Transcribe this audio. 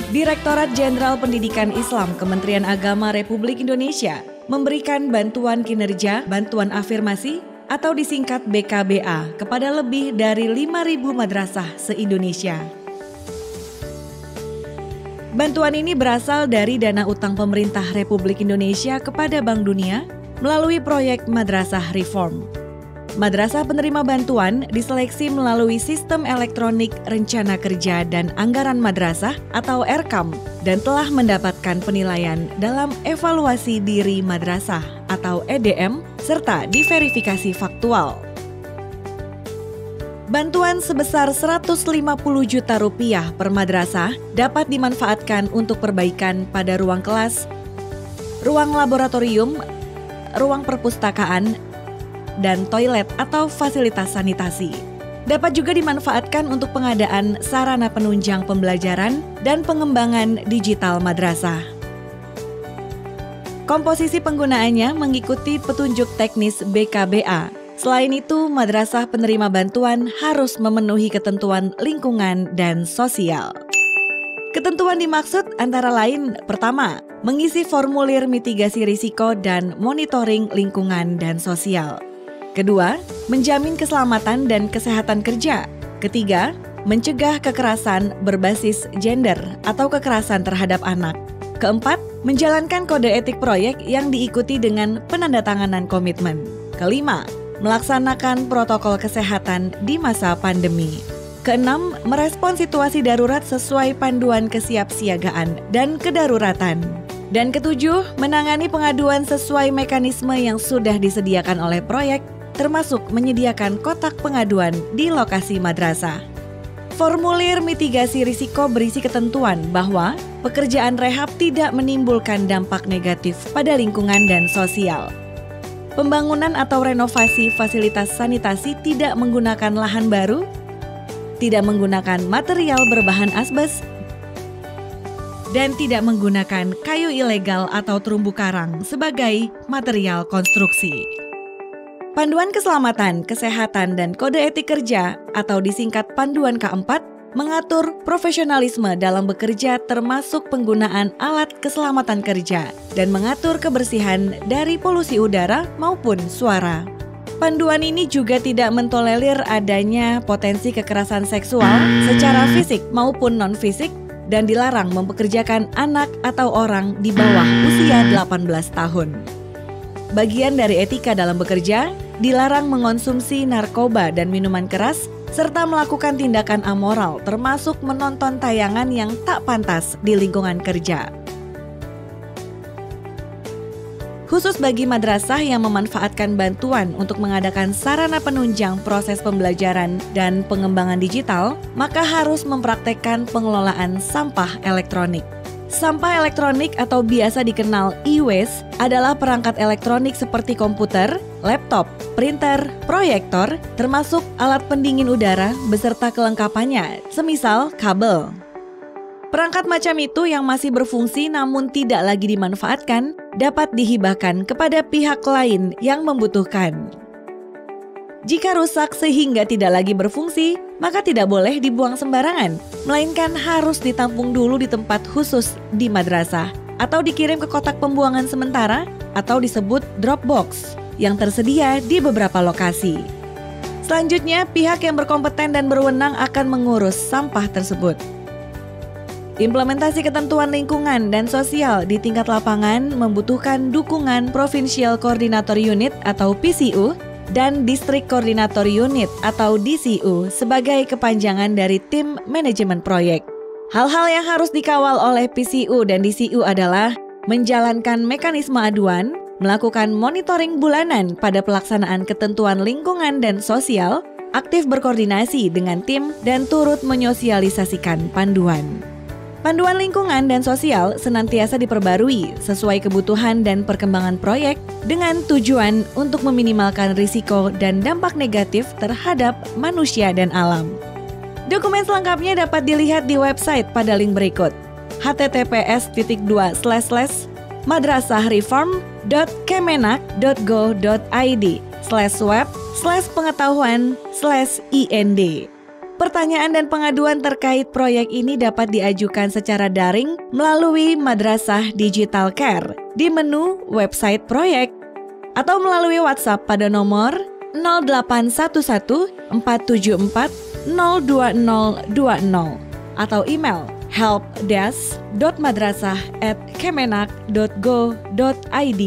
Direktorat Jenderal Pendidikan Islam Kementerian Agama Republik Indonesia memberikan bantuan kinerja, bantuan afirmasi atau disingkat BKBA kepada lebih dari 5.000 madrasah se-Indonesia. Bantuan ini berasal dari dana utang pemerintah Republik Indonesia kepada Bank Dunia melalui proyek Madrasah Reform. Madrasah penerima bantuan diseleksi melalui Sistem Elektronik Rencana Kerja dan Anggaran Madrasah atau RKAM dan telah mendapatkan penilaian dalam evaluasi diri madrasah atau EDM serta diverifikasi faktual. Bantuan sebesar 150 juta rupiah per madrasah dapat dimanfaatkan untuk perbaikan pada ruang kelas, ruang laboratorium, ruang perpustakaan, dan toilet atau fasilitas sanitasi. Dapat juga dimanfaatkan untuk pengadaan sarana penunjang pembelajaran dan pengembangan digital madrasah. Komposisi penggunaannya mengikuti petunjuk teknis BKBA. Selain itu, madrasah penerima bantuan harus memenuhi ketentuan lingkungan dan sosial. Ketentuan dimaksud antara lain, pertama, mengisi formulir mitigasi risiko dan monitoring lingkungan dan sosial. Kedua, menjamin keselamatan dan kesehatan kerja. Ketiga, mencegah kekerasan berbasis gender atau kekerasan terhadap anak. Keempat, menjalankan kode etik proyek yang diikuti dengan penandatanganan komitmen. Kelima, melaksanakan protokol kesehatan di masa pandemi. Keenam, merespon situasi darurat sesuai panduan kesiapsiagaan dan kedaruratan. Dan ketujuh, menangani pengaduan sesuai mekanisme yang sudah disediakan oleh proyek, termasuk menyediakan kotak pengaduan di lokasi madrasah. Formulir mitigasi risiko berisi ketentuan bahwa pekerjaan rehab tidak menimbulkan dampak negatif pada lingkungan dan sosial. Pembangunan atau renovasi fasilitas sanitasi tidak menggunakan lahan baru, tidak menggunakan material berbahan asbes, dan tidak menggunakan kayu ilegal atau terumbu karang sebagai material konstruksi. Panduan Keselamatan, Kesehatan, dan Kode Etik Kerja atau disingkat Panduan K4 mengatur profesionalisme dalam bekerja termasuk penggunaan alat keselamatan kerja dan mengatur kebersihan dari polusi udara maupun suara. Panduan ini juga tidak mentolerir adanya potensi kekerasan seksual secara fisik maupun non-fisik dan dilarang mempekerjakan anak atau orang di bawah usia 18 tahun. Bagian dari etika dalam bekerja, dilarang mengonsumsi narkoba dan minuman keras, serta melakukan tindakan amoral termasuk menonton tayangan yang tak pantas di lingkungan kerja. Khusus bagi madrasah yang memanfaatkan bantuan untuk mengadakan sarana penunjang proses pembelajaran dan pengembangan digital, maka harus mempraktekkan pengelolaan sampah elektronik. Sampah elektronik atau biasa dikenal e-waste adalah perangkat elektronik seperti komputer, laptop, printer, proyektor, termasuk alat pendingin udara beserta kelengkapannya, semisal kabel. Perangkat macam itu yang masih berfungsi namun tidak lagi dimanfaatkan dapat dihibahkan kepada pihak lain yang membutuhkan. Jika rusak sehingga tidak lagi berfungsi, maka tidak boleh dibuang sembarangan, melainkan harus ditampung dulu di tempat khusus di madrasah atau dikirim ke kotak pembuangan sementara atau disebut drop box yang tersedia di beberapa lokasi. Selanjutnya, pihak yang berkompeten dan berwenang akan mengurus sampah tersebut. Implementasi ketentuan lingkungan dan sosial di tingkat lapangan membutuhkan dukungan Provincial Coordinator Unit atau PCU dan District Coordinator Unit atau DCU sebagai kepanjangan dari tim manajemen proyek. Hal-hal yang harus dikawal oleh PCU dan DCU adalah menjalankan mekanisme aduan, melakukan monitoring bulanan pada pelaksanaan ketentuan lingkungan dan sosial, aktif berkoordinasi dengan tim, dan turut menyosialisasikan panduan. Panduan lingkungan dan sosial senantiasa diperbarui sesuai kebutuhan dan perkembangan proyek dengan tujuan untuk meminimalkan risiko dan dampak negatif terhadap manusia dan alam. Dokumen selengkapnya dapat dilihat di website pada link berikut: https://madrasahreform.kemenak.go.id/web/pengetahuan/ind. Pertanyaan dan pengaduan terkait proyek ini dapat diajukan secara daring melalui Madrasah Digital Care di menu website proyek atau melalui WhatsApp pada nomor 0811 474 02020 atau email helpdesk.madrasah@kemenak.go.id.